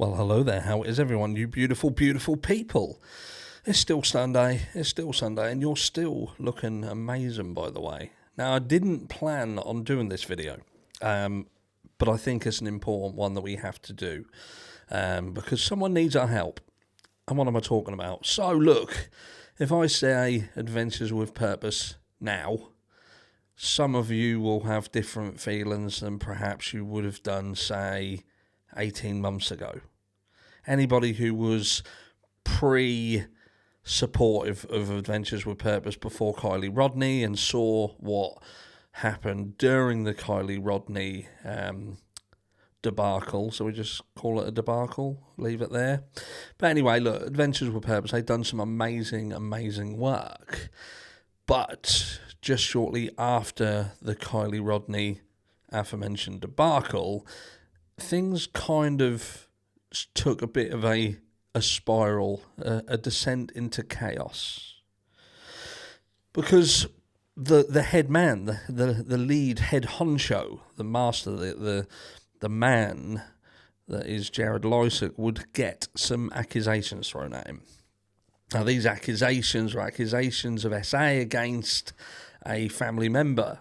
Well, hello there. How is everyone, you beautiful, beautiful people? It's still Sunday, and you're still looking amazing, by the way. Now, I didn't plan on doing this video, but I think it's an important one that we have to do, because someone needs our help. And what am I talking about? So, look, if I say Adventures with Purpose now, some of you will have different feelings than perhaps you would have done, say, 18 months ago. Anybody who was supportive of Adventures with Purpose before Kylie Rodney and saw what happened during the Kylie Rodney debacle, so we just call it a debacle, leave it there. But anyway, look, Adventures with Purpose, they've done some amazing work. But just shortly after the Kylie Rodney aforementioned debacle, things kind of took a bit of a spiral, a descent into chaos. Because the head man, the lead head honcho, the master, the man that is Jared Leiseks, would get some accusations thrown at him. Now, these accusations were accusations of SA against a family member,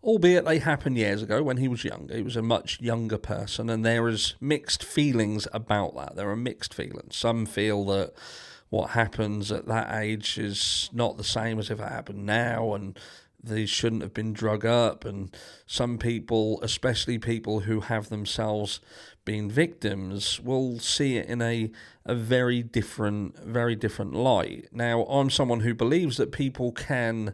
albeit they happened years ago when he was younger. He was a much younger person, and there is mixed feelings about that. There are mixed feelings. Some feel that what happens at that age is not the same as if it happened now, and these shouldn't have been drug up. And some people, especially people who have themselves been victims, will see it in a very different light. Now, I'm someone who believes that people can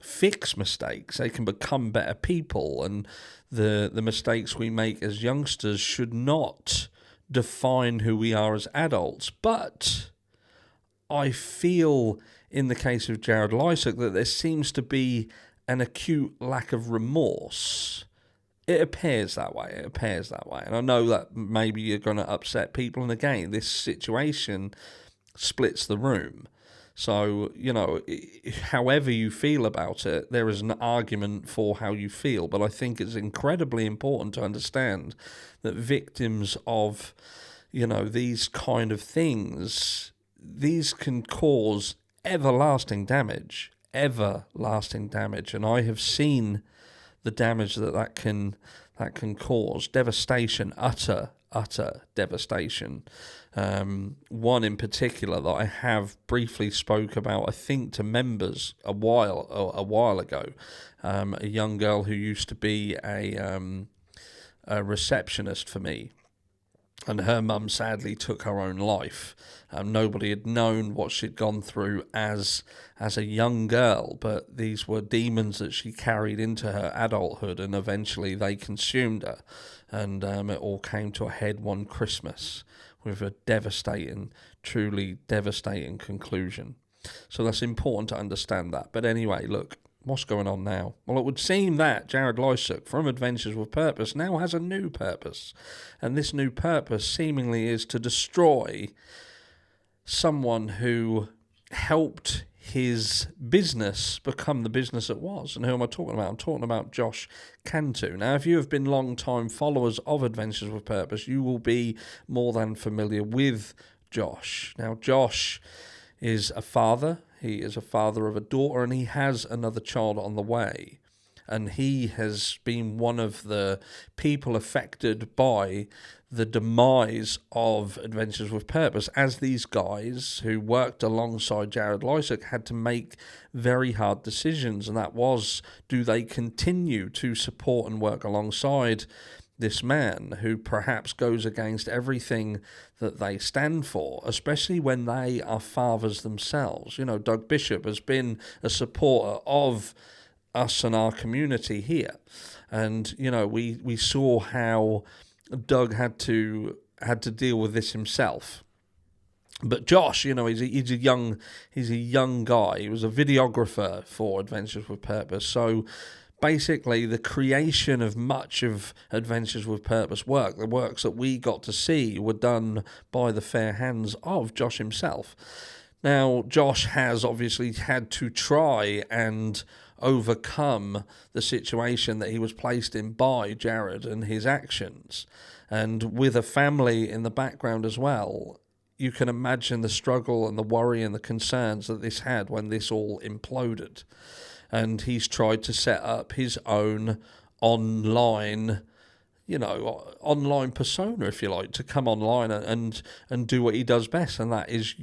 fix mistakes. They can become better people, and the mistakes we make as youngsters should not define who we are as adults. But I feel in the case of Jared Leiseks that there seems to be an acute lack of remorse. It appears that way. And I know that maybe you're going to upset people, and again, this situation splits the room. So, however you feel about it, there is an argument for how you feel. But I think it's incredibly important to understand that victims of, these kind of things, these can cause everlasting damage. And I have seen the damage that can cause. Devastation, utter devastation. One in particular that I have briefly spoke about, I think, to members a while ago. A young girl who used to be a receptionist for me, and her mum sadly took her own life. Nobody had known what she'd gone through as a young girl, but these were demons that she carried into her adulthood, and eventually they consumed her. And it all came to a head one Christmas with a truly devastating conclusion. So that's important to understand that. But anyway, look, what's going on now? Well, it would seem that Jared Leiseks from Adventures with Purpose now has a new purpose. And this new purpose seemingly is to destroy someone who helped his business become the business it was. And who am I talking about? I'm talking about Josh Cantu. Now, if you have been long-time followers of Adventures with Purpose, you will be more than familiar with Josh. Now, Josh is a father. He is a father of a daughter, and he has another child on the way. And he has been one of the people affected by the demise of Adventures with Purpose, as these guys who worked alongside Jared Leiseks had to make very hard decisions, and that was, do they continue to support and work alongside this man who perhaps goes against everything that they stand for, especially when they are fathers themselves? Doug Bishop has been a supporter of us and our community here, and we saw how Doug had to deal with this himself. But Josh, he's a young guy. He was a videographer for Adventures with Purpose. So basically, the creation of much of Adventures with Purpose work, the works that we got to see, were done by the fair hands of Josh himself. Now, Josh has obviously had to try and overcome the situation that he was placed in by Jared and his actions. And with a family in the background as well, you can imagine the struggle and the worry and the concerns that this had when this all imploded. And he's tried to set up his own online, online persona, if you like, to come online and do what he does best, and that is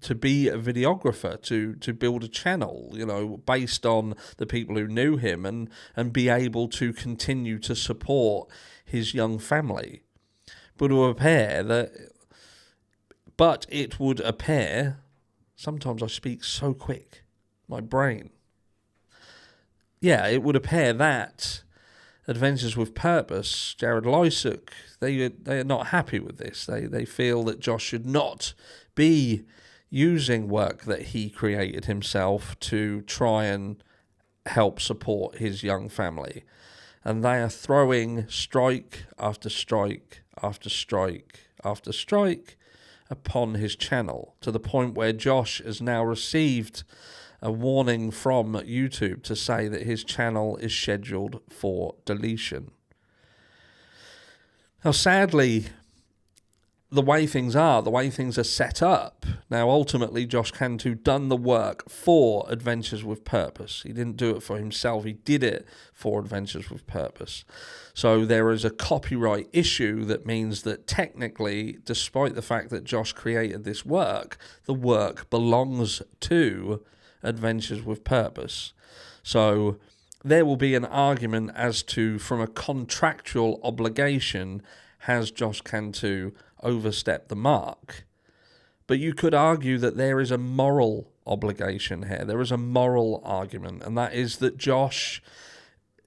to be a videographer, to build a channel, based on the people who knew him, and be able to continue to support his young family. But it would appear, sometimes I speak so quick, my brain. Yeah, it would appear that Adventures with Purpose, Jared Leiseks, they are not happy with this. They feel that Josh should not be using work that he created himself to try and help support his young family. And they are throwing strike after strike after strike after strike upon his channel, to the point where Josh has now received a warning from YouTube to say that his channel is scheduled for deletion. Now, sadly, the way things are set up, now ultimately Josh Cantu done the work for Adventures with Purpose. He didn't do it for himself, he did it for Adventures with Purpose. So there is a copyright issue that means that technically, despite the fact that Josh created this work, the work belongs to Adventures with Purpose. So there will be an argument as to, from a contractual obligation, has Josh Cantu overstepped the mark? But you could argue that there is a moral obligation here. There is a moral argument, and that is that Josh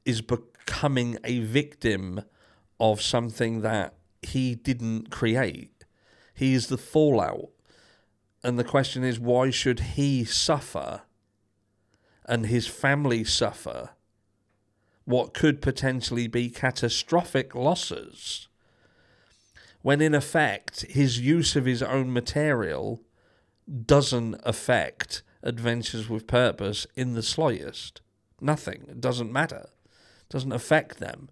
is becoming a victim of something that he didn't create. He is the fallout. And the question is, why should he suffer and his family suffer what could potentially be catastrophic losses, when in effect his use of his own material doesn't affect Adventures with Purpose in the slightest? Nothing. It doesn't matter. It doesn't affect them.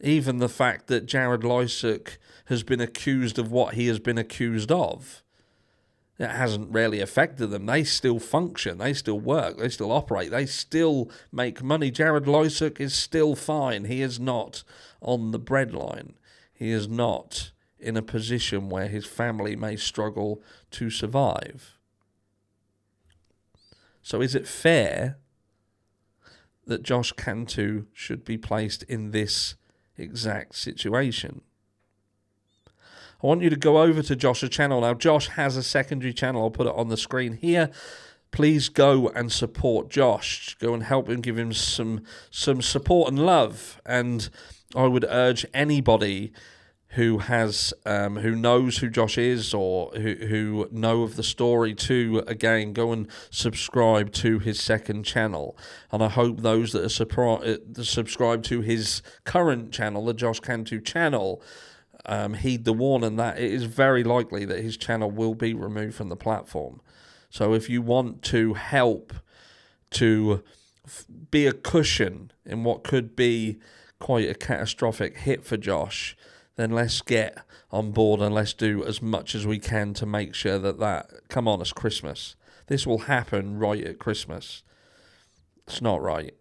Even the fact that Jared Leiseks has been accused of what he has been accused of, it hasn't really affected them. They still function. They still work. They still operate. They still make money. Jared Leiseks is still fine. He is not on the breadline. He is not in a position where his family may struggle to survive. So is it fair that Josh Cantu should be placed in this exact situation? I want you to go over to Josh's channel. Now, Josh has a secondary channel. I'll put it on the screen here. Please go and support Josh. Go and help him, give him some support and love. And I would urge anybody who has who knows who Josh is, or who know of the story, to again go and subscribe to his second channel. And I hope those that are subscribed to his current channel, the Josh Cantu channel, heed the warning that it is very likely that his channel will be removed from the platform. So if you want to help to be a cushion in what could be quite a catastrophic hit for Josh, then let's get on board and let's do as much as we can to make sure that come on, it's Christmas. This will happen right at Christmas. It's not right.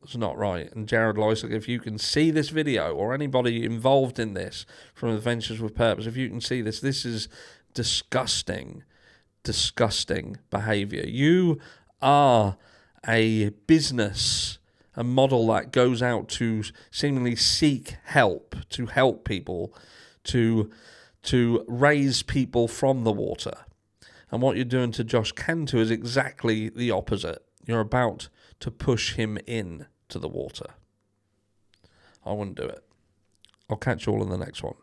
It's not right. And Jared Leiseks, if you can see this video, or anybody involved in this from Adventures with Purpose, if you can see this, this is disgusting, disgusting behaviour. You are a business, a model that goes out to seemingly seek help, to help people, to raise people from the water. And what you're doing to Josh Cantu is exactly the opposite. You're about to push him in to the water. I wouldn't do it. I'll catch you all in the next one.